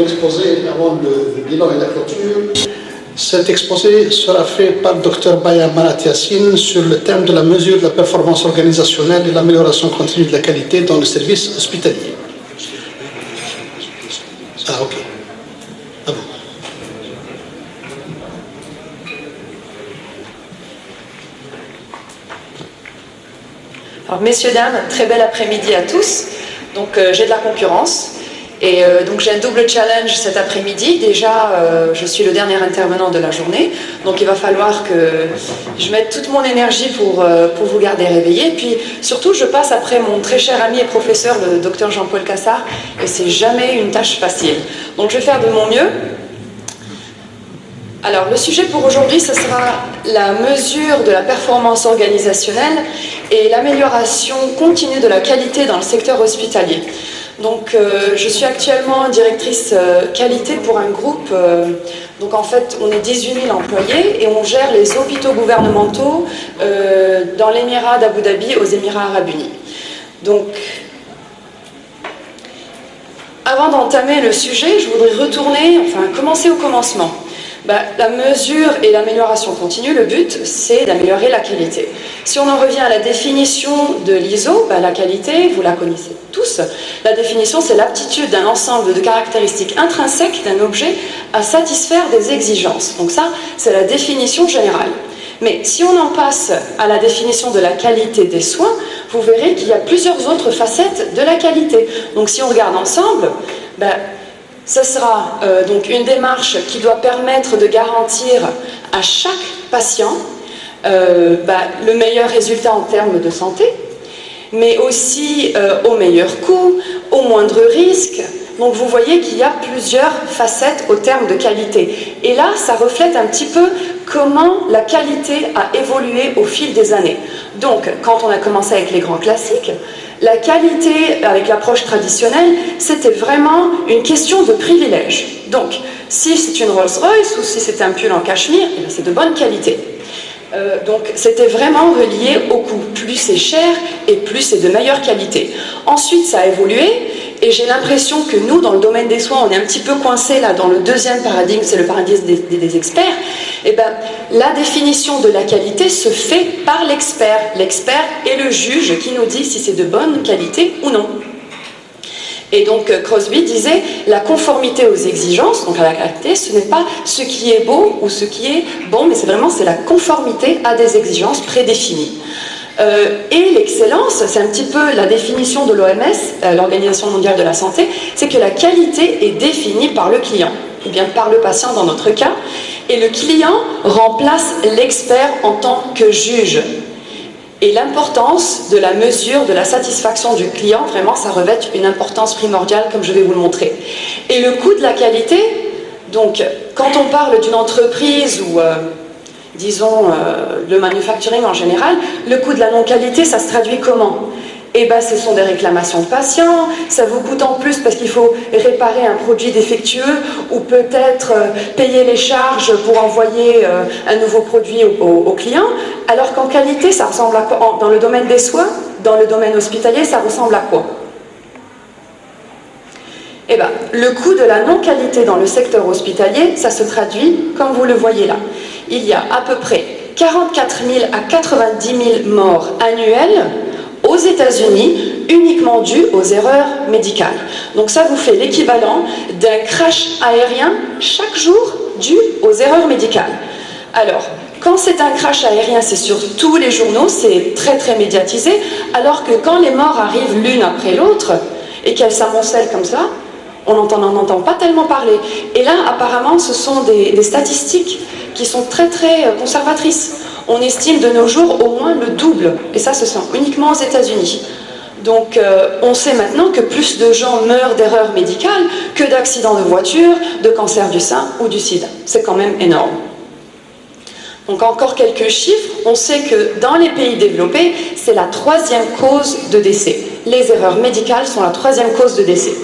exposé avant le bilan et la clôture. Cet exposé sera fait par le Dr Baya Marat Yassine sur le thème de la mesure de la performance organisationnelle et l'amélioration continue de la qualité dans le service hospitalier. Ah, ok. À vous. Alors, messieurs, dames, très bel après-midi à tous. Donc, j'ai de la concurrence. Et donc j'ai un double challenge cet après-midi. Déjà, je suis le dernier intervenant de la journée, donc il va falloir que je mette toute mon énergie pour vous garder réveillés. Puis surtout, je passe après mon très cher ami et professeur, le docteur Jean-Paul Cassard, et c'est jamais une tâche facile. Donc je vais faire de mon mieux. Alors le sujet pour aujourd'hui, ce sera la mesure de la performance organisationnelle et l'amélioration continue de la qualité dans le secteur hospitalier. Donc je suis actuellement directrice qualité pour un groupe, donc en fait on est 18 000 employés et on gère les hôpitaux gouvernementaux dans l'émirat d'Abu Dhabi aux Émirats Arabes Unis. Donc avant d'entamer le sujet, je voudrais commencer au commencement. La mesure et l'amélioration continue, le but, c'est d'améliorer la qualité. Si on en revient à la définition de l'ISO, la qualité, vous la connaissez tous. La définition, c'est l'aptitude d'un ensemble de caractéristiques intrinsèques d'un objet à satisfaire des exigences. Donc ça, c'est la définition générale. Mais si on en passe à la définition de la qualité des soins, vous verrez qu'il y a plusieurs autres facettes de la qualité. Donc si on regarde ensemble, ce sera donc une démarche qui doit permettre de garantir à chaque patient le meilleur résultat en termes de santé, mais aussi au meilleur coût, au moindre risque. Donc vous voyez qu'il y a plusieurs facettes au terme de qualité. Et là, ça reflète un petit peu comment la qualité a évolué au fil des années. Donc, quand on a commencé avec les grands classiques, la qualité, avec l'approche traditionnelle, c'était vraiment une question de privilège. Donc, si c'est une Rolls-Royce ou si c'est un pull en cachemire, c'est de bonne qualité. Donc, c'était vraiment relié au coût. Plus c'est cher et plus c'est de meilleure qualité. Ensuite, ça a évolué et j'ai l'impression que nous, dans le domaine des soins, on est un petit peu coincés là dans le deuxième paradigme, c'est le paradigme des experts. Et la définition de la qualité se fait par l'expert. L'expert est le juge qui nous dit si c'est de bonne qualité ou non. Et donc Crosby disait la conformité aux exigences, donc à la qualité, ce n'est pas ce qui est beau ou ce qui est bon, mais c'est la conformité à des exigences prédéfinies. Et l'excellence, c'est un petit peu la définition de l'OMS, l'Organisation mondiale de la santé, c'est que la qualité est définie par le client, ou bien par le patient dans notre cas, et le client remplace l'expert en tant que juge. Et l'importance de la mesure de la satisfaction du client, vraiment, ça revêt une importance primordiale, comme je vais vous le montrer. Et le coût de la qualité, donc, quand on parle d'une entreprise ou, disons, le manufacturing en général, le coût de la non-qualité, ça se traduit comment ? Ce sont des réclamations de patients, ça vous coûte en plus parce qu'il faut réparer un produit défectueux ou peut-être payer les charges pour envoyer un nouveau produit au client, alors qu'en qualité, ça ressemble à quoi ? Dans le domaine des soins, dans le domaine hospitalier, ça ressemble à quoi ? Le coût de la non-qualité dans le secteur hospitalier, ça se traduit comme vous le voyez là. Il y a à peu près 44 000 à 90 000 morts annuelles aux États-Unis, uniquement dû aux erreurs médicales. Donc ça vous fait l'équivalent d'un crash aérien chaque jour dû aux erreurs médicales. Alors, quand c'est un crash aérien, c'est sur tous les journaux, c'est très très médiatisé, alors que quand les morts arrivent l'une après l'autre, et qu'elles s'amoncellent comme ça, on n'en entend pas tellement parler. Et là, apparemment, ce sont des statistiques qui sont très très conservatrices. On estime de nos jours au moins le double, et ça, ce sont uniquement aux États-Unis. Donc, on sait maintenant que plus de gens meurent d'erreurs médicales que d'accidents de voiture, de cancer du sein ou du sida. C'est quand même énorme. Donc, encore quelques chiffres. On sait que dans les pays développés, c'est la 3e cause de décès. Les erreurs médicales sont la 3e cause de décès.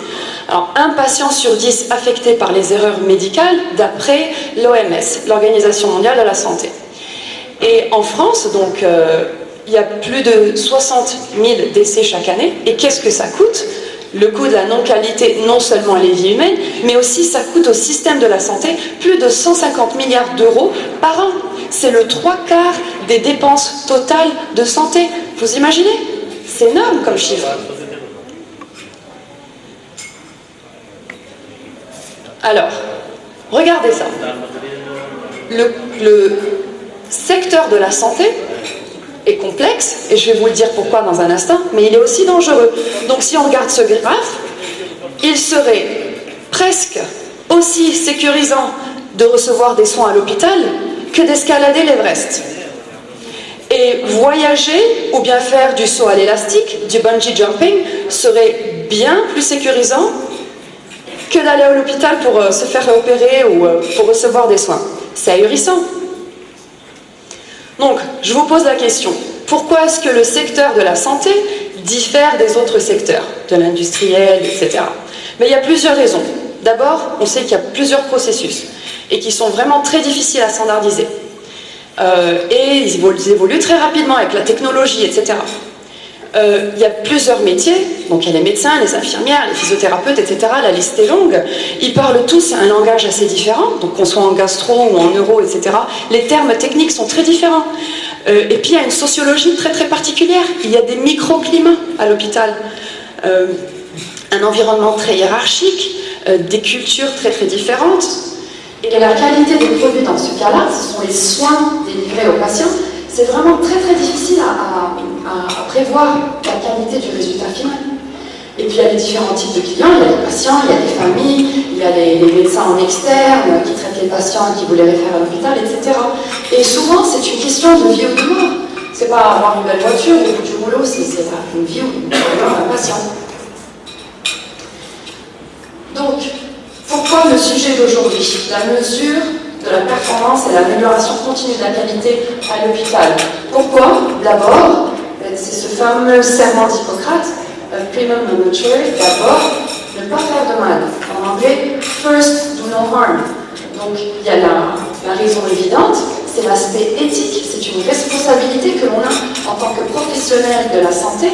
Alors, un patient sur 10 affecté par les erreurs médicales, d'après l'OMS, l'Organisation mondiale de la santé. Et en France, donc, il y a plus de 60 000 décès chaque année. Et qu'est-ce que ça coûte ? Le coût de la non-qualité, non seulement à la vie humaine, mais aussi ça coûte au système de la santé plus de 150 milliards d'euros par an. C'est le 3/4 des dépenses totales de santé. Vous imaginez? C'est énorme comme chiffre. Alors, regardez ça. Le secteur de la santé est complexe, et je vais vous le dire pourquoi dans un instant, mais il est aussi dangereux. Donc si on regarde ce graphe, il serait presque aussi sécurisant de recevoir des soins à l'hôpital que d'escalader l'Everest. Et voyager ou bien faire du saut à l'élastique, du bungee jumping, serait bien plus sécurisant que d'aller à l'hôpital pour se faire opérer ou pour recevoir des soins. C'est ahurissant. Donc, je vous pose la question, pourquoi est-ce que le secteur de la santé diffère des autres secteurs, de l'industriel, etc. Mais il y a plusieurs raisons. D'abord, on sait qu'il y a plusieurs processus et qui sont vraiment très difficiles à standardiser. Et ils évoluent très rapidement avec la technologie, etc. Il y a plusieurs métiers, donc il y a les médecins, les infirmières, les physiothérapeutes, etc. La liste est longue. Ils parlent tous un langage assez différent, donc qu'on soit en gastro ou en neuro, etc. Les termes techniques sont très différents. Et puis il y a une sociologie très très particulière. Il y a des microclimats à l'hôpital, un environnement très hiérarchique, des cultures très très différentes. Et la qualité des produits dans ce cas-là, ce sont les soins délivrés aux patients. C'est vraiment très très difficile à prévoir la qualité du résultat final. Et puis il y a les différents types de clients, il y a les patients, il y a les familles, il y a les médecins en externe qui traitent les patients et qui vous les réfèrent à l'hôpital, etc. Et souvent c'est une question de vie ou de mort. C'est pas avoir une belle voiture au bout du boulot, c'est une vie ou une mort d'un patient. Donc, pourquoi le sujet d'aujourd'hui? La mesure de la performance et l'amélioration continue de la qualité à l'hôpital. Pourquoi? D'abord, c'est ce fameux serment d'Hippocrate, primum non nocere, d'abord, ne pas faire de mal. En anglais, first do no harm. Donc, il y a la raison évidente, c'est l'aspect éthique, c'est une responsabilité que l'on a en tant que professionnel de la santé,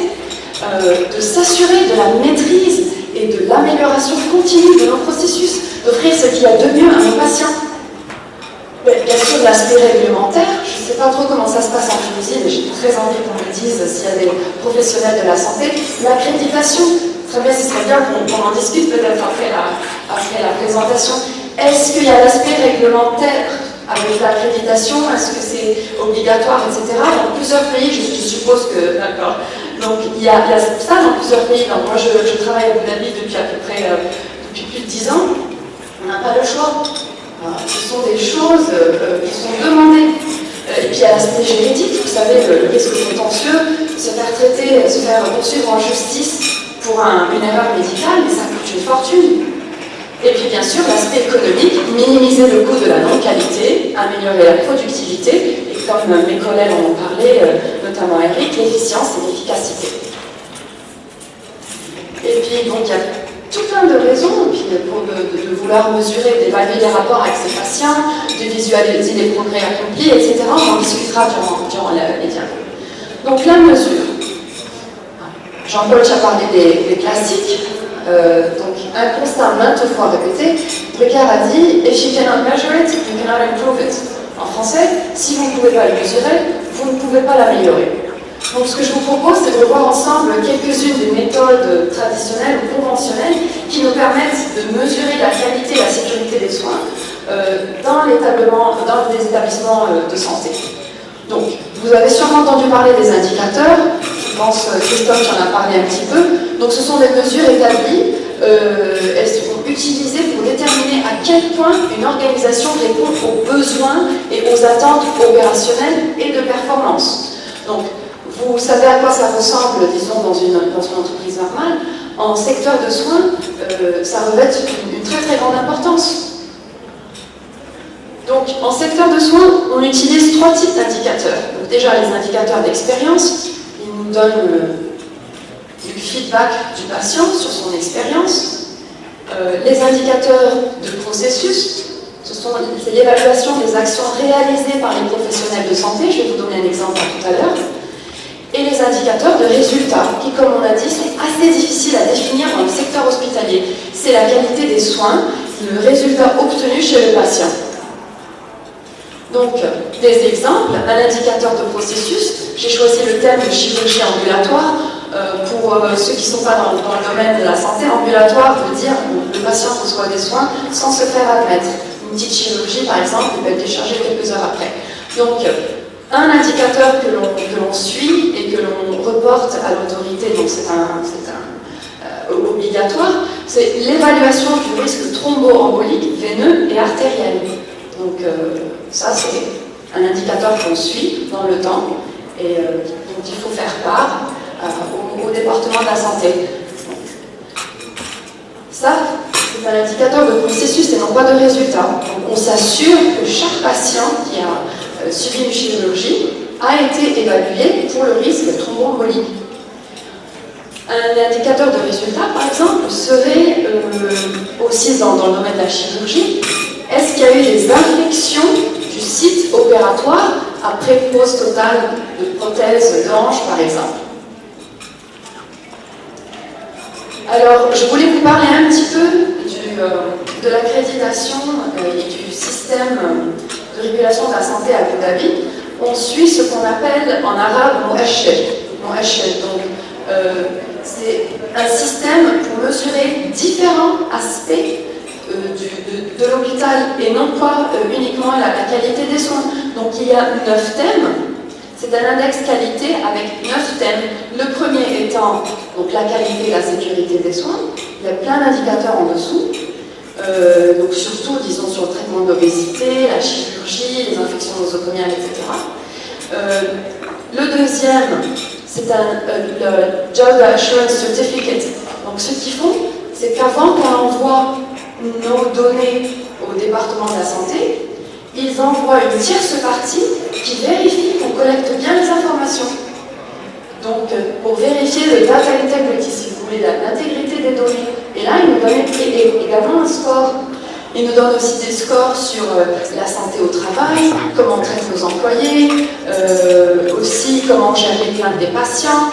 de s'assurer de la maîtrise et de l'amélioration continue de nos processus, d'offrir ce qu'il y a de mieux à nos patients. Bien sûr, l'aspect réglementaire, je ne sais pas trop comment ça se passe en Tunisie, mais j'ai très envie qu'on me dise s'il y a des professionnels de la santé. L'accréditation, très bien, ce serait bien qu'on en discute peut-être après la présentation. Est-ce qu'il y a l'aspect réglementaire avec l'accréditation? Est-ce que c'est obligatoire, etc. Dans plusieurs pays, je suppose que, d'accord. Donc il y a ça dans plusieurs pays. Donc, moi, je travaille à Abu Dhabi depuis à peu près depuis plus de 10 ans. On n'a pas le choix. Ce sont des choses qui sont demandées. Et puis il y a l'aspect juridique, vous savez, le risque contentieux, se faire traiter, se faire poursuivre en justice pour une erreur médicale, mais ça coûte une fortune. Et puis bien sûr, l'aspect économique, minimiser le coût de la non-qualité, améliorer la productivité, et comme mes collègues en ont parlé, notamment Eric, l'efficience et l'efficacité. Et puis donc il y a tout plein de raisons de vouloir mesurer, d'évaluer les rapports avec ses patients, de visualiser les progrès accomplis, etc. On en discutera durant les diapos. Donc la mesure. Jean-Paul a parlé des classiques. Donc un constat maintes fois répété. Ricard a dit « If you cannot measure it, you cannot improve it ». En français, si vous ne pouvez pas le mesurer, vous ne pouvez pas l'améliorer. Donc ce que je vous propose, c'est de revoir ensemble quelques-unes des méthodes traditionnelles ou conventionnelles qui nous permettent de mesurer la qualité et la sécurité des soins dans les établissements de santé. Donc, vous avez sûrement entendu parler des indicateurs, je pense Christophe en a parlé un petit peu. Donc ce sont des mesures établies, elles seront utilisées pour déterminer à quel point une organisation répond aux besoins et aux attentes opérationnelles et de performance. Donc, vous savez à quoi ça ressemble, disons, dans une entreprise normale. En secteur de soins, ça revêt une très très grande importance. Donc, en secteur de soins, on utilise 3 types d'indicateurs. Donc, déjà, les indicateurs d'expérience, ils nous donnent du feedback du patient sur son expérience. Les indicateurs de processus, c'est l'évaluation des actions réalisées par les professionnels de santé. Je vais vous donner un exemple tout à l'heure. Et les les indicateurs de résultats qui, comme on a dit, sont assez difficiles à définir dans le secteur hospitalier. C'est la qualité des soins, le résultat obtenu chez le patient. Donc, des exemples, un indicateur de processus. J'ai choisi le thème de chirurgie ambulatoire. Pour ceux qui ne sont pas dans le domaine de la santé, ambulatoire veut dire que le patient reçoit des soins sans se faire admettre. Une petite chirurgie, par exemple, peut être déchargée quelques heures après. Donc, un indicateur que l'on suit et que l'on reporte à l'autorité, donc c'est obligatoire, c'est l'évaluation du risque thromboembolique veineux et artériel. Donc, ça, c'est un indicateur qu'on suit dans le temps et dont il faut faire part au département de la santé. Ça, c'est un indicateur de processus et non pas de résultat. Donc, on s'assure que chaque patient qui a subi une chirurgie a été évalué pour le risque thromboembolique. Un indicateur de résultat, par exemple, serait aussi dans le domaine de la chirurgie. Est-ce qu'il y a eu des infections du site opératoire après pose totale de prothèse de hanche, par exemple? Alors, je voulais vous parler un petit peu de l'accréditation et du système de régulation de la santé à Abu Dhabi. On suit ce qu'on appelle en arabe Mu'ashshad. Donc, c'est un système pour mesurer différents aspects de l'hôpital et non pas uniquement la qualité des soins. Donc, il y a 9 thèmes. C'est un index qualité avec 9 thèmes. Le premier étant donc, la qualité et la sécurité des soins. Il y a plein d'indicateurs en dessous. Donc surtout, disons, sur le traitement de l'obésité, la chirurgie, les infections nosocomiales, etc. Le deuxième, c'est le Job Assurance Certificate. Donc ce qu'ils font, c'est qu'avant qu'on envoie nos données au département de la santé, ils envoient une tierce partie qui vérifie qu'on collecte bien les informations. Donc, pour vérifier le data integrity, si vous voulez, l'intégrité des données. Et là, ils nous donnent également un score. Ils nous donnent aussi des scores sur la santé au travail, comment on traite nos employés, aussi comment on gère les plaintes des patients,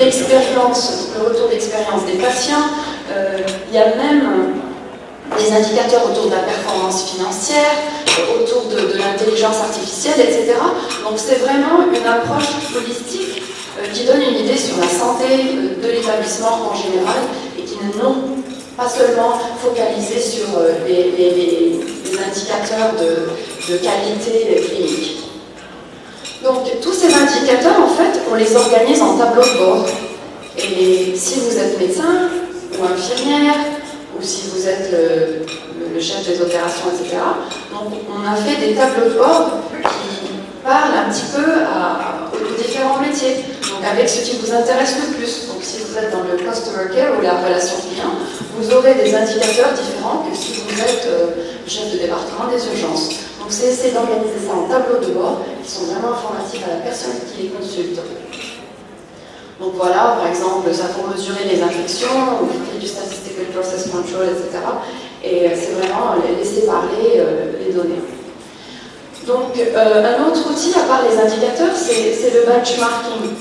l'expérience, le retour d'expérience des patients. Il y a même des indicateurs autour de la performance financière, autour de l'intelligence artificielle, etc. Donc c'est vraiment une approche holistique qui donne une idée sur la santé de l'établissement en général et qui n'est non pas seulement focalisée sur les indicateurs de qualité clinique. Donc tous ces indicateurs, en fait, on les organise en tableau de bord. Et si vous êtes médecin ou infirmière, ou si vous êtes le chef des opérations, etc. Donc on a fait des tableaux de bord qui parlent un petit peu aux différents métiers, donc avec ce qui vous intéresse le plus. Donc si vous êtes dans le customer care ou la relation client, vous aurez des indicateurs différents que si vous êtes chef de département des urgences. Donc c'est essayer d'organiser ça en tableau de bord qui sont vraiment informatifs à la personne qui les consulte. Donc voilà, par exemple, ça pour mesurer les infections, on fait du statistical process control, etc. Et c'est vraiment laisser parler les données. Donc un autre outil, à part les indicateurs, c'est le benchmarking.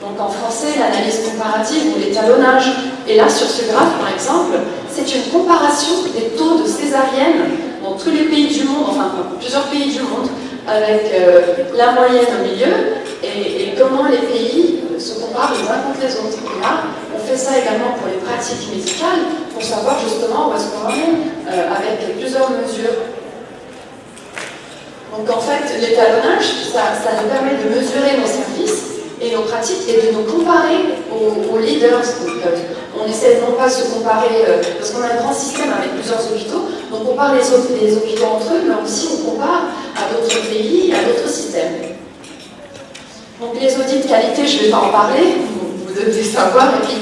Donc en français, l'analyse comparative ou l'étalonnage. Et là, sur ce graphe, par exemple, c'est une comparation des taux de césarienne dans tous les pays du monde, enfin plusieurs pays du monde, avec la moyenne au milieu et comment les pays se comparent les uns contre les autres. Et là, on fait ça également pour les pratiques médicales, pour savoir justement où est-ce qu'on en est, avec plusieurs mesures. Donc en fait, l'étalonnage, ça nous permet de mesurer nos services et nos pratiques et de nous comparer aux leaders. Donc, on essaie non pas de se comparer, parce qu'on a un grand système avec plusieurs hôpitaux, donc on compare les hôpitaux entre eux, mais aussi on compare à d'autres pays, à d'autres systèmes. Donc les audits de qualité, je ne vais pas en parler, vous devez savoir, et puis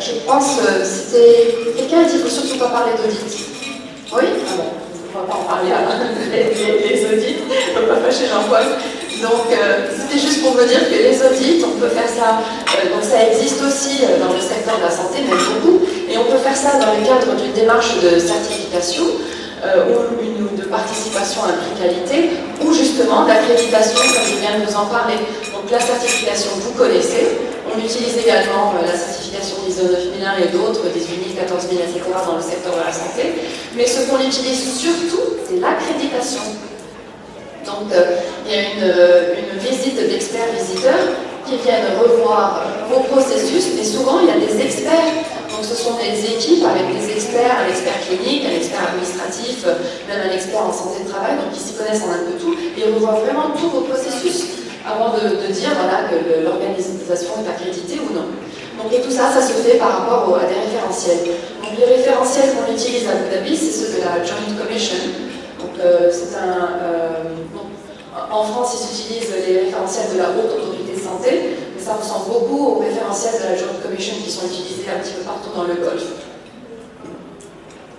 je pense, c'était... Quelqu'un a dit qu'il ne faut surtout pas parler d'audit. Oui? Ah bon, on ne va pas en parler à les audits, on ne va pas fâcher Jean-Paul. Donc c'était juste pour vous dire que les audits, on peut faire ça, donc ça existe aussi dans le secteur de la santé, même beaucoup, et on peut faire ça dans le cadre d'une démarche de certification, ou de participation à la qualité, ou justement d'accréditation, comme je viens de vous en parler. Donc Donc la certification, vous connaissez. On utilise également la certification ISO 9001 et d'autres, 18000, 14000, etc. dans le secteur de la santé. Mais ce qu'on utilise surtout, c'est l'accréditation. Donc il y a une visite d'experts-visiteurs qui viennent revoir vos processus, et souvent il y a des experts. Donc ce sont des équipes avec des experts, un expert clinique, un expert administratif, même un expert en santé de travail, donc ils s'y connaissent en un peu tout, et ils revoient vraiment tous vos processus avant de dire voilà, que l'organisation est accréditée ou non. Donc, et tout ça, ça se fait par rapport à des référentiels. Donc les référentiels qu'on utilise à Abu Dhabi, c'est ceux de la Joint Commission. Donc en France, ils utilisent les référentiels de la Haute Autorité de Santé, mais ça ressemble beaucoup aux référentiels de la Joint Commission qui sont utilisés un petit peu partout dans le Golfe.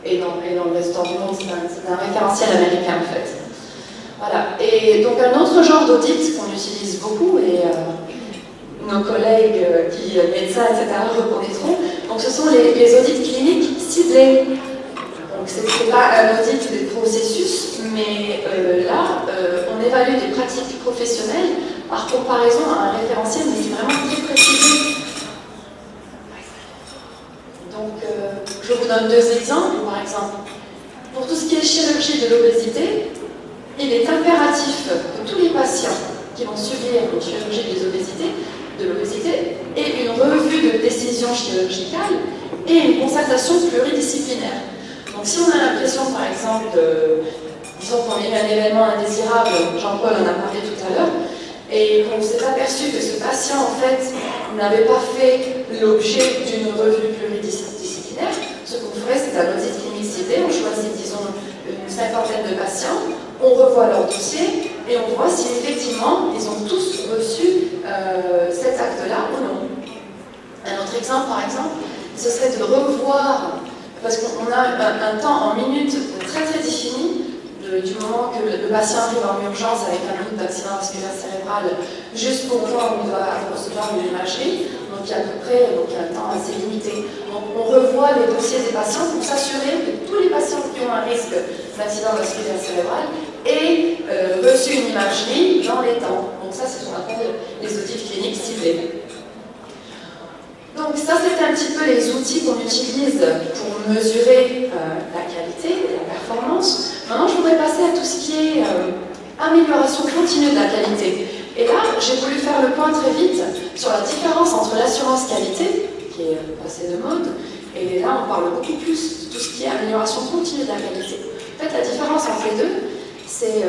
Et dans le reste du monde, c'est un référentiel américain en fait. Voilà. Et donc un autre genre d'audit qu'on utilise beaucoup, et nos collègues qui médecins, etc., reconnaîtront, donc ce sont les audits cliniques ciblés. Donc ce n'est pas un audit des processus, mais là, on évalue des pratiques professionnelles par comparaison à un référentiel, mais c'est vraiment très précisé. Donc, je vous donne deux exemples. Par exemple, pour tout ce qui est chirurgie de l'obésité, il est impératif que tous les patients qui vont subir une chirurgie de l'obésité aient une revue de décision chirurgicale et une concertation pluridisciplinaire. Donc si on a l'impression, par exemple, disons qu'on a eu un événement indésirable, Jean-Paul en a parlé tout à l'heure, et qu'on s'est aperçu que ce patient, en fait, n'avait pas fait l'objet d'une revue pluridisciplinaire, ce qu'on ferait, c'est un audit clinique ciblé, on choisit, disons, une cinquantaine de patients, on revoit leur dossier, et on voit si effectivement, ils ont tous reçu cet acte-là ou non. Un autre exemple, par exemple, ce serait de revoir, parce qu'on a un temps en minutes très très défini, du moment que le patient arrive en urgence avec un doute d'accident vasculaire cérébral jusqu'au point où il va recevoir une imagerie, donc il y a à peu près un temps assez limité. Donc on revoit les dossiers des patients pour s'assurer que tous les patients qui ont un risque d'accident vasculaire cérébral aient reçu une imagerie dans les temps. Donc ça, c'est ce qu'on appelle les audits cliniques ciblés. Donc ça, c'est un petit peu les outils qu'on utilise pour mesurer la qualité et la performance. Maintenant, je voudrais passer à tout ce qui est amélioration continue de la qualité. Et là, j'ai voulu faire le point très vite sur la différence entre l'assurance qualité, qui est passée de mode, et là, on parle beaucoup plus de tout ce qui est amélioration continue de la qualité. En fait, la différence entre les deux, c'est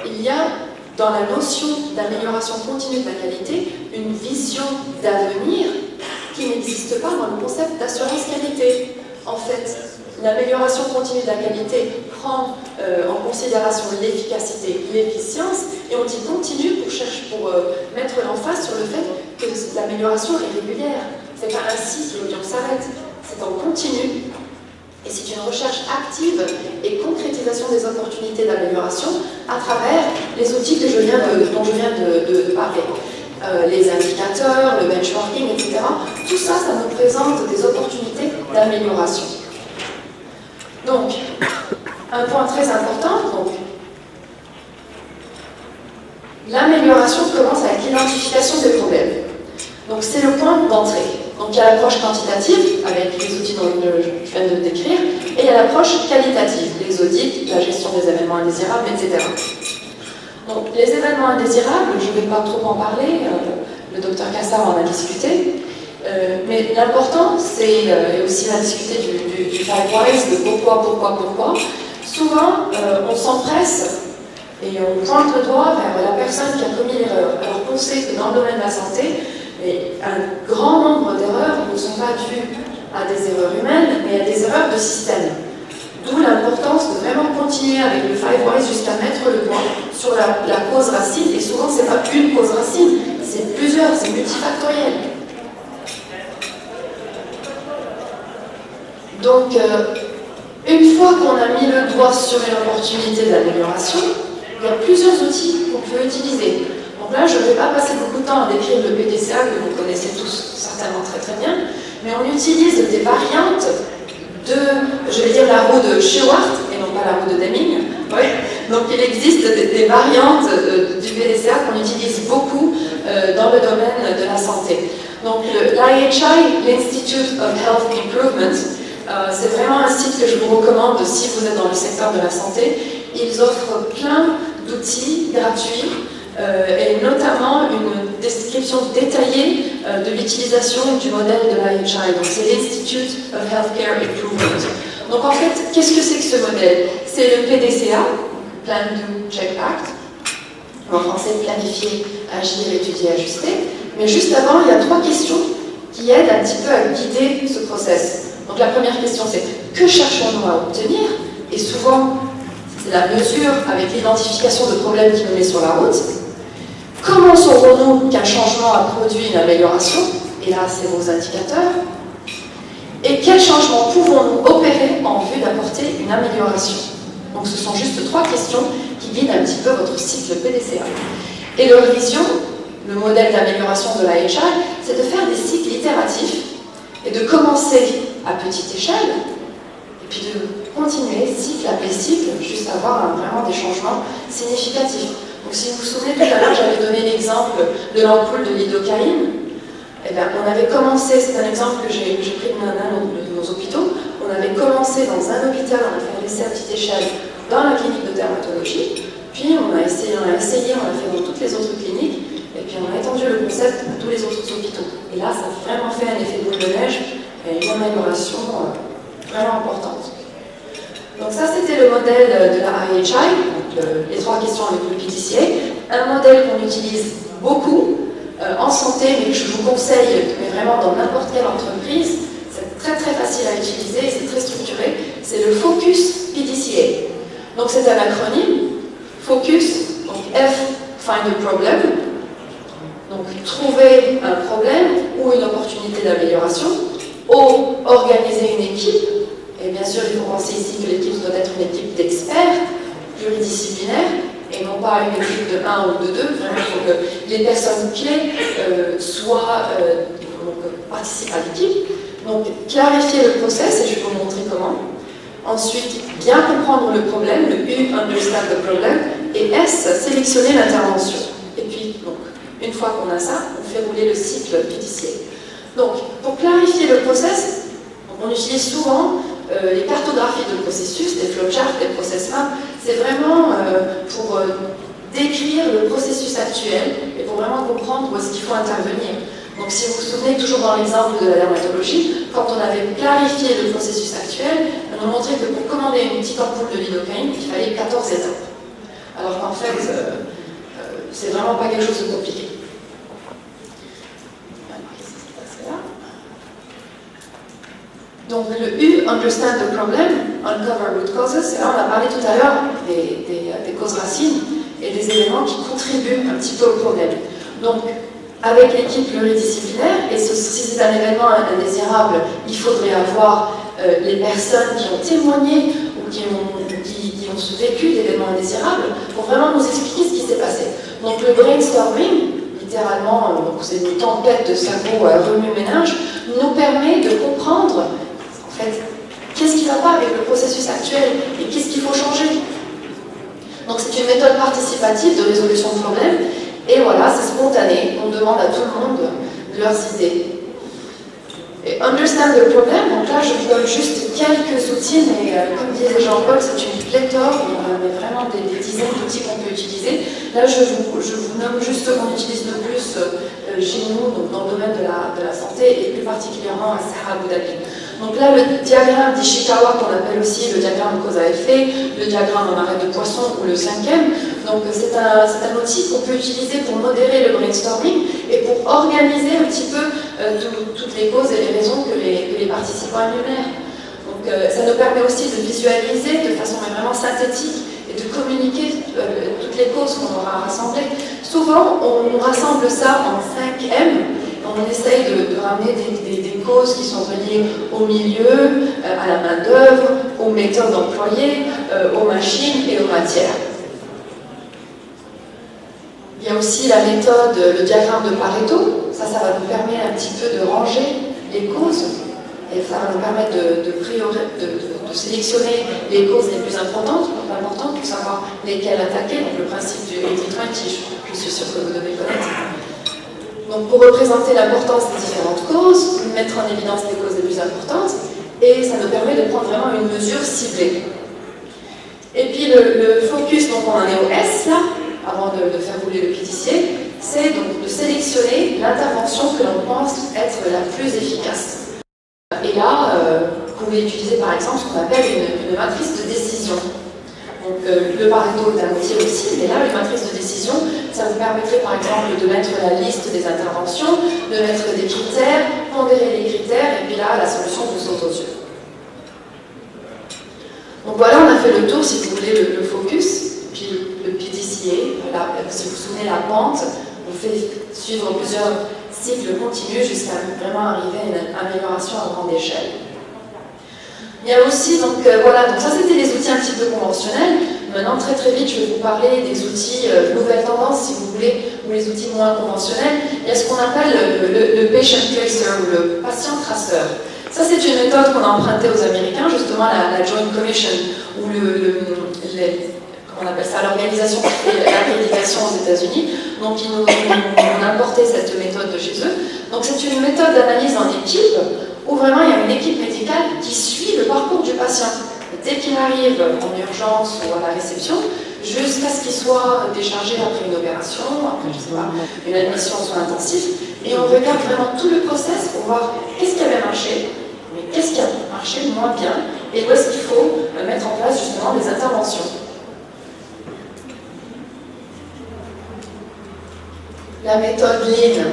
il y a dans la notion d'amélioration continue de la qualité une vision d'avenir qui n'existe pas dans le concept d'assurance qualité. En fait, l'amélioration continue de la qualité prend en considération l'efficacité, l'efficience, et on dit continue pour mettre l'emphase sur le fait que l'amélioration est régulière. C'est pas un cycle où on s'arrête, c'est en continu. Et c'est une recherche active et concrétisation des opportunités d'amélioration à travers les outils dont je viens de parler. Les indicateurs, le benchmarking, etc. Tout ça, ça nous présente des opportunités d'amélioration. Donc, un point très important, l'amélioration commence avec l'identification des problèmes. Donc, c'est le point d'entrée. Donc, il y a l'approche quantitative, avec les outils dont je viens de décrire, et il y a l'approche qualitative, les audits, la gestion des événements indésirables, etc. Donc, les événements indésirables, je ne vais pas trop en parler, le docteur Kassar en a discuté, mais l'important, c'est, et aussi on a discuté du 5 whys, de pourquoi. Souvent, on s'empresse et on pointe le doigt vers la personne qui a commis l'erreur. Alors qu'on sait que dans le domaine de la santé, un grand nombre d'erreurs ne sont pas dues à des erreurs humaines, mais à des erreurs de système. D'où l'importance de vraiment continuer avec le 5 whys jusqu'à mettre le doigt sur la cause racine, et souvent c'est pas une cause racine, c'est plusieurs, c'est multifactoriel. Donc, une fois qu'on a mis le doigt sur une opportunité d'amélioration, il y a plusieurs outils qu'on peut utiliser. Donc là, je ne vais pas passer beaucoup de temps à décrire le PDCA, que vous connaissez tous certainement très très bien, mais on utilise des variantes de, je vais dire, la roue de Shewhart, et non pas la roue de Deming. Ouais. Donc il existe des variantes du PDCA qu'on utilise beaucoup le domaine de la santé. Donc l'IHI, l'Institute of Health Improvement, c'est vraiment un site que je vous recommande si vous êtes dans le secteur de la santé. Ils offrent plein d'outils gratuits et notamment une description détaillée de l'utilisation du modèle de l'IHI. Donc c'est l'Institute of Healthcare Improvement. Donc en fait, qu'est-ce que c'est que ce modèle? C'est le PDCA, Plan, Do, Check, Act. En français, planifier, agir, étudier, ajuster. Mais juste avant, il y a 3 questions qui aident un petit peu à guider ce process. Donc la première question, c'est que cherchons-nous à obtenir? Et souvent, c'est la mesure avec l'identification de problèmes qui nous met sur la route. Comment saurons-nous qu'un changement a produit une amélioration? Et là, c'est vos indicateurs. Et quels changements pouvons-nous opérer en vue d'apporter une amélioration? Donc ce sont juste 3 questions qui guident un petit peu votre cycle PDCA. Et leur vision, le modèle d'amélioration de l'IHI, c'est de faire des cycles itératifs et de commencer à petite échelle et puis de continuer cycle après cycle jusqu'à avoir vraiment des changements significatifs. Donc si vous vous souvenez, tout à l'heure, j'avais donné l'exemple de l'ampoule de lidocaïne. Eh bien, on avait commencé, c'est un exemple que j'ai pris de nos hôpitaux, on avait commencé dans un hôpital, on a fait un essai à petite échelle dans la clinique de dermatologie, puis on a essayé, on a fait dans toutes les autres cliniques, et puis on a étendu le concept à tous les autres hôpitaux. Et là, ça a vraiment fait un effet boule de neige et une amélioration vraiment importante. Donc ça, c'était le modèle de la IHI, les 3 questions avec le PDCA, un modèle qu'on utilise beaucoup en santé, mais que je vous conseille, mais vraiment dans n'importe quelle entreprise. C'est très très facile à utiliser, c'est très structuré. C'est le Focus PDCA. Donc c'est un acronyme. Focus, donc F, find a problem. Donc trouver un problème ou une opportunité d'amélioration. O, organiser une équipe. Et bien sûr, il faut penser ici que l'équipe doit être une équipe d'experts, pluridisciplinaires, et non pas une équipe de 1 ou de 2, vraiment pour que les personnes clés participent à l'équipe. Donc, clarifier le process, et je vais vous montrer comment. Ensuite, bien comprendre le problème, le U, understand the problem, et S, sélectionner l'intervention. Et puis, donc, une fois qu'on a ça, on fait rouler le cycle PDCA. Donc, pour clarifier le process, on utilise souvent les cartographies de processus, des flowcharts, des process maps. C'est vraiment pour décrire le processus actuel et pour vraiment comprendre où est-ce qu'il faut intervenir. Donc si vous vous souvenez, toujours dans l'exemple de la dermatologie, quand on avait clarifié le processus actuel, on a montré que pour commander une petite ampoule de lidocaïne, il fallait 14 étapes. Alors qu'en fait, c'est vraiment pas quelque chose de compliqué. Donc le U, understand the problem, uncover root causes, et là on a parlé tout à l'heure des causes racines et des éléments qui contribuent un petit peu au problème. Donc avec l'équipe pluridisciplinaire, et si c'est un événement indésirable, il faudrait avoir les personnes qui ont témoigné ou qui ont vécu d'événements indésirables pour vraiment nous expliquer ce qui s'est passé. Donc le brainstorming, littéralement, c'est une tempête de cerveau remue-ménage, nous permet de comprendre en fait, qu'est-ce qui ne va pas avec le processus actuel et qu'est-ce qu'il faut changer. Donc c'est une méthode participative de résolution de problèmes et voilà, c'est spontané, on demande à tout le monde leurs idées. Et understand the problem, donc là je vous donne juste quelques outils, mais comme disait Jean-Paul, c'est une pléthore, il y en a vraiment des dizaines d'outils qu'on peut utiliser. Là je vous nomme juste ce qu'on utilise le plus chez nous, donc dans le domaine de la santé et plus particulièrement à Abu Dhabi. Donc là le diagramme d'Ishikawa qu'on appelle aussi le diagramme cause à effet, le diagramme en arrêt de poisson ou le 5e, donc c'est un outil qu'on peut utiliser pour modérer le brainstorming et pour organiser un petit peu toutes les causes et les raisons que les participants énumèrent. Donc ça nous permet aussi de visualiser de façon vraiment synthétique et de communiquer toutes les causes qu'on aura rassemblées. Souvent, on rassemble ça en 5M, on essaye de ramener des causes qui sont reliées au milieu, à la main-d'œuvre, aux méthodes employées, aux machines et aux matières. Il y a aussi la méthode, le diagramme de Pareto. Ça va nous permettre un petit peu de ranger les causes et ça va nous permettre de sélectionner les causes les plus importantes pour savoir lesquelles attaquer. Donc le principe du 80-20, je suis sûre que vous devez connaître. Donc pour représenter l'importance des différentes causes, mettre en évidence les causes les plus importantes, et ça nous permet de prendre vraiment une mesure ciblée. Et puis le focus, donc on en est au S là, avant de faire rouler le PDCA, c'est donc de sélectionner l'intervention que l'on pense être la plus efficace. Et là, vous pouvez utiliser par exemple ce qu'on appelle une matrice de décision. Donc le Pareto est un outil aussi, mais là, une matrice de décision, ça vous permettrait par exemple de mettre la liste des interventions, de mettre des critères, pondérer les critères, et puis là, la solution vous saute aux yeux. Donc voilà, on a fait le tour, si vous voulez, le focus, puis le PDCA, voilà, si vous vous souvenez, la pente, on fait suivre plusieurs cycles continus jusqu'à vraiment arriver à une amélioration à grande échelle. Il y a aussi, donc voilà, donc ça c'était les outils un petit peu conventionnels. Maintenant, très vite, je vais vous parler des outils nouvelles tendances, si vous voulez, ou les outils moins conventionnels. Il y a ce qu'on appelle le patient tracer, ou le patient traceur. Ça, c'est une méthode qu'on a empruntée aux Américains, justement la Joint Commission, ou comment on appelle ça, l'organisation qui fait l'accréditation aux États-Unis. Donc, ils nous ont importé cette méthode de chez eux. Donc, c'est une méthode d'analyse en équipe, où vraiment il y a une équipe médicale qui suit le parcours du patient. Dès qu'il arrive en urgence ou à la réception, jusqu'à ce qu'il soit déchargé après une opération, après, je sais pas, une admission en soins intensifs, et on regarde vraiment tout le process pour voir qu'est-ce qui avait marché, mais qu'est-ce qui a marché moins bien, et où est-ce qu'il faut mettre en place justement des interventions. La méthode Lean,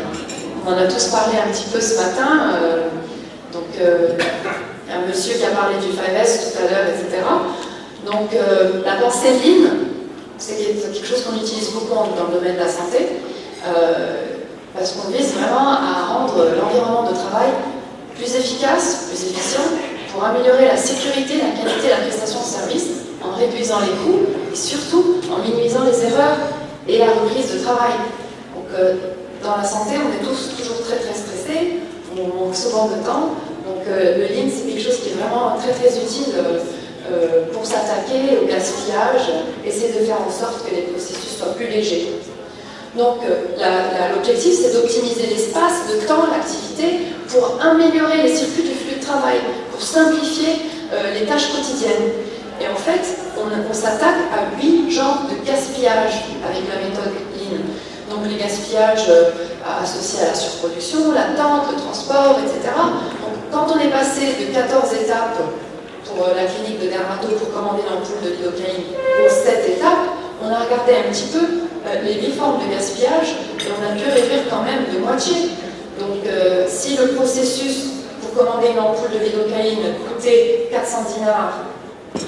on en a tous parlé un petit peu ce matin, il y a un monsieur qui a parlé du 5S tout à l'heure, etc. Donc la pensée Lean, c'est quelque chose qu'on utilise beaucoup dans le domaine de la santé, parce qu'on vise vraiment à rendre l'environnement de travail plus efficace, plus efficient, pour améliorer la sécurité, la qualité de la prestation de service, en réduisant les coûts, et surtout en minimisant les erreurs et la reprise de travail. Donc dans la santé, on est tous toujours très stressés, on manque souvent de temps, donc le Lean, c'est quelque chose qui est vraiment très utile pour s'attaquer au gaspillage, essayer de faire en sorte que les processus soient plus légers. Donc l'objectif, c'est d'optimiser l'espace, le temps, l'activité, pour améliorer les circuits du flux de travail, pour simplifier les tâches quotidiennes. Et en fait, on s'attaque à 8 genres de gaspillage avec la méthode Lean. Donc les gaspillages associés à la surproduction, l'attente, le transport, etc. Donc quand on est passé de 14 étapes pour la clinique de dermato pour commander l'ampoule de lidocaïne aux 7 étapes, on a regardé un petit peu les 8 formes de gaspillage et on a pu réduire quand même de moitié. Donc si le processus pour commander une ampoule de lidocaïne coûtait 400 dinars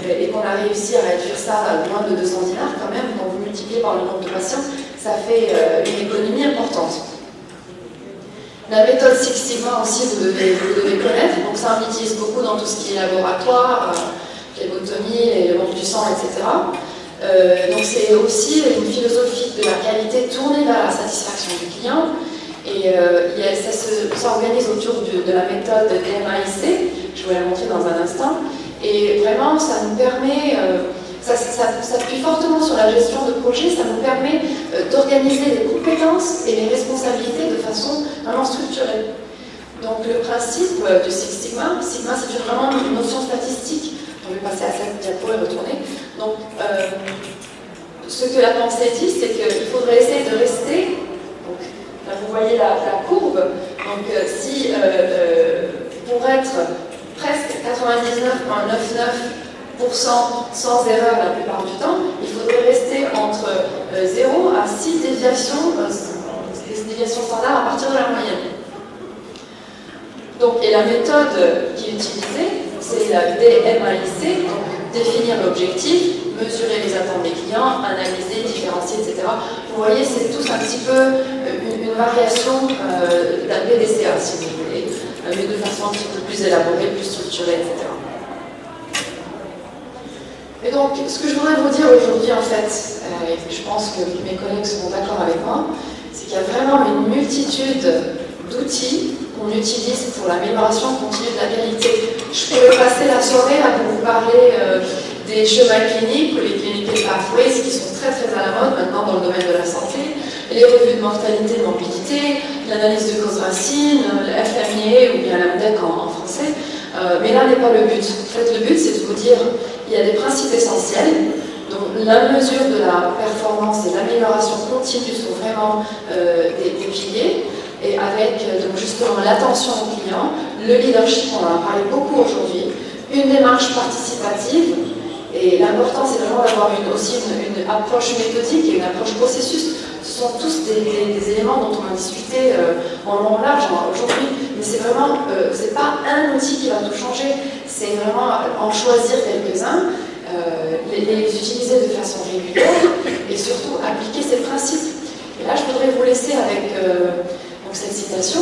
et qu'on a réussi à réduire ça à moins de 200 dinars quand même, quand vous multipliez par le nombre de patients, ça fait une économie importante. La méthode Six Sigma aussi, vous devez connaître, donc ça on utilise beaucoup dans tout ce qui est laboratoire, phlebotomie, les banques du sang, etc. Donc c'est aussi une philosophie de la qualité tournée vers la satisfaction du client, et ça s'organise autour de la méthode DMAIC, je vais la montrer dans un instant, et vraiment ça nous permet, ça appuie fortement sur la gestion de projet, ça nous permet d'organiser les compétences et les responsabilités de façon vraiment structurée. Donc le principe du Six Sigma, Sigma c'est vraiment une notion statistique. Je vais passer à cette diapo et retourner. Donc ce que la pensée dit, c'est qu'il faudrait essayer de rester, donc là vous voyez la courbe, donc si pour être presque 99,99% sans erreur la plupart du temps, il faudrait rester entre 0 à 6 déviations, déviations standards à partir de la moyenne. Donc, et la méthode qui est utilisée, c'est la DMAIC, donc définir l'objectif, mesurer les attentes des clients, analyser, différencier, etc. Vous voyez, c'est tous un petit peu une variation d'un PDCA, si vous voulez, mais de façon un petit peu plus élaborée, plus structurée, etc. Et donc, ce que je voudrais vous dire aujourd'hui, en fait, et je pense que mes collègues seront d'accord avec moi, c'est qu'il y a vraiment une multitude d'outils qu'on utilise pour l'amélioration continue de la qualité. Je pourrais passer la soirée à vous parler des chemins cliniques, ou les cliniques pathways, qui sont très à la mode maintenant dans le domaine de la santé, les revues de mortalité, de morbidité, l'analyse de cause racine, le FMIA ou bien l'AMDEC en français. Mais là n'est pas le but. En fait, le but, c'est de vous dire il y a des principes essentiels. Donc, la mesure de la performance et l'amélioration continue sont vraiment des piliers. Et avec donc justement l'attention au client, le leadership, on en a parlé beaucoup aujourd'hui, une démarche participative. Et l'important, c'est vraiment d'avoir aussi une approche méthodique et une approche processus. Ce sont tous des éléments dont on a discuté en long large aujourd'hui, mais c'est vraiment, c'est pas un outil qui va tout changer, c'est vraiment en choisir quelques-uns, les utiliser de façon régulière et surtout appliquer ces principes. Et là, je voudrais vous laisser avec donc cette citation.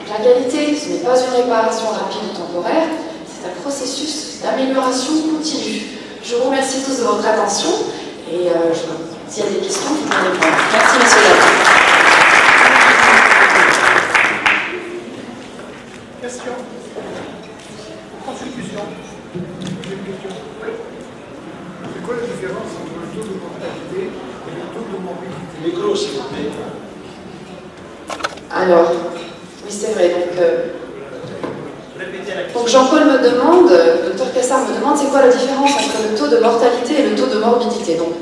La qualité, ce n'est pas une réparation rapide ou temporaire, c'est un processus d'amélioration continue. Je vous remercie tous de votre attention et s'il y a des questions, vous pouvez répondre. Merci, monsieur le Question. Contribution. J'ai une question. C'est quoi la différence entre le taux de mortalité et le taux de morbidité? Micro, s'il vous plaît. Alors, oui, c'est vrai. Donc Jean-Paul me demande, le Dr Cassar me demande, c'est quoi la différence entre le taux de mortalité et le taux de morbidité. Donc,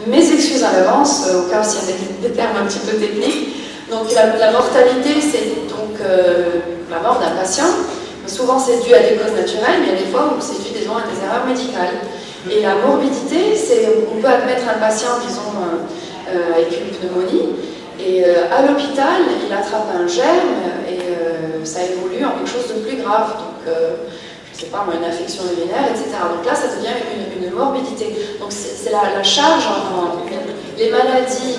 mes excuses à l'avance, au cas où il y a des termes un petit peu techniques. Donc, la mortalité, c'est donc la mort d'un patient. Souvent, c'est dû à des causes naturelles, mais il y a des fois où c'est dû à des erreurs médicales. Et la morbidité, c'est on peut admettre un patient, disons, avec une pneumonie, et à l'hôpital, il attrape un germe et ça évolue en quelque chose de plus grave. Donc, je ne sais pas, une infection urinaire, etc. Donc là, ça devient une morbidité. Donc, c'est la charge, les maladies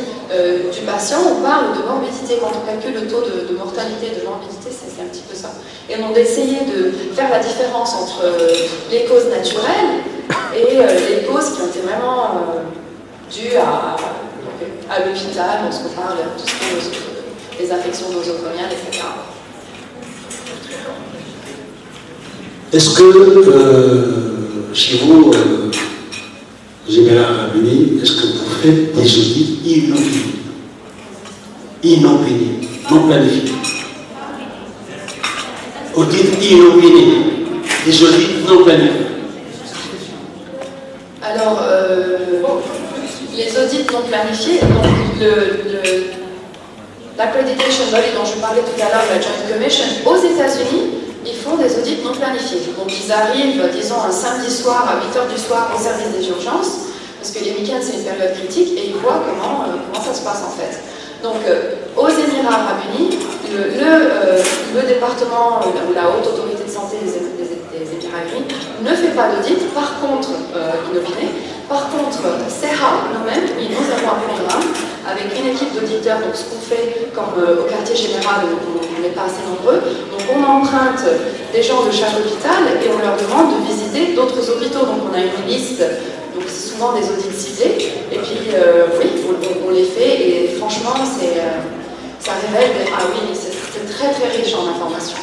du patient, on parle de morbidité. Quand on calcule le taux de mortalité, de morbidité, c'est un petit peu ça. Et donc, d'essayer de faire la différence entre les causes naturelles et les causes qui ont été vraiment dues à l'hôpital, lorsqu'on parle de tout ce qui est des infections nosocomiales, etc. Est-ce que chez vous, Général Rabuni, est-ce que vous faites des audits inopinés, non planifiés? Audits inopinés, des audits non planifiés. Alors, les audits non planifiés, donc l'accreditation body dont je parlais tout à l'heure, la Joint Commission, aux États-Unis, ils font des audits non planifiés. Donc ils arrivent, disons, un samedi soir à 8h du soir au service des urgences, parce que les week-ends c'est une période critique, et ils voient comment ça se passe en fait. Donc aux Émirats Arabes Unis, le département ou la haute autorité de santé des Émirats Arabes Unis ne fait pas d'audit, par contre, inopiné. Par contre, SEHA, nous-mêmes, nous avons un programme avec une équipe d'auditeurs. Donc, ce qu'on fait, comme au quartier général, on n'est pas assez nombreux, donc on emprunte des gens de chaque hôpital et on leur demande de visiter d'autres hôpitaux. Donc, on a une liste, donc c'est souvent des audits ciblés. Et puis, oui, on les fait et franchement, ça révèle, ah oui, c'est très très riche en informations.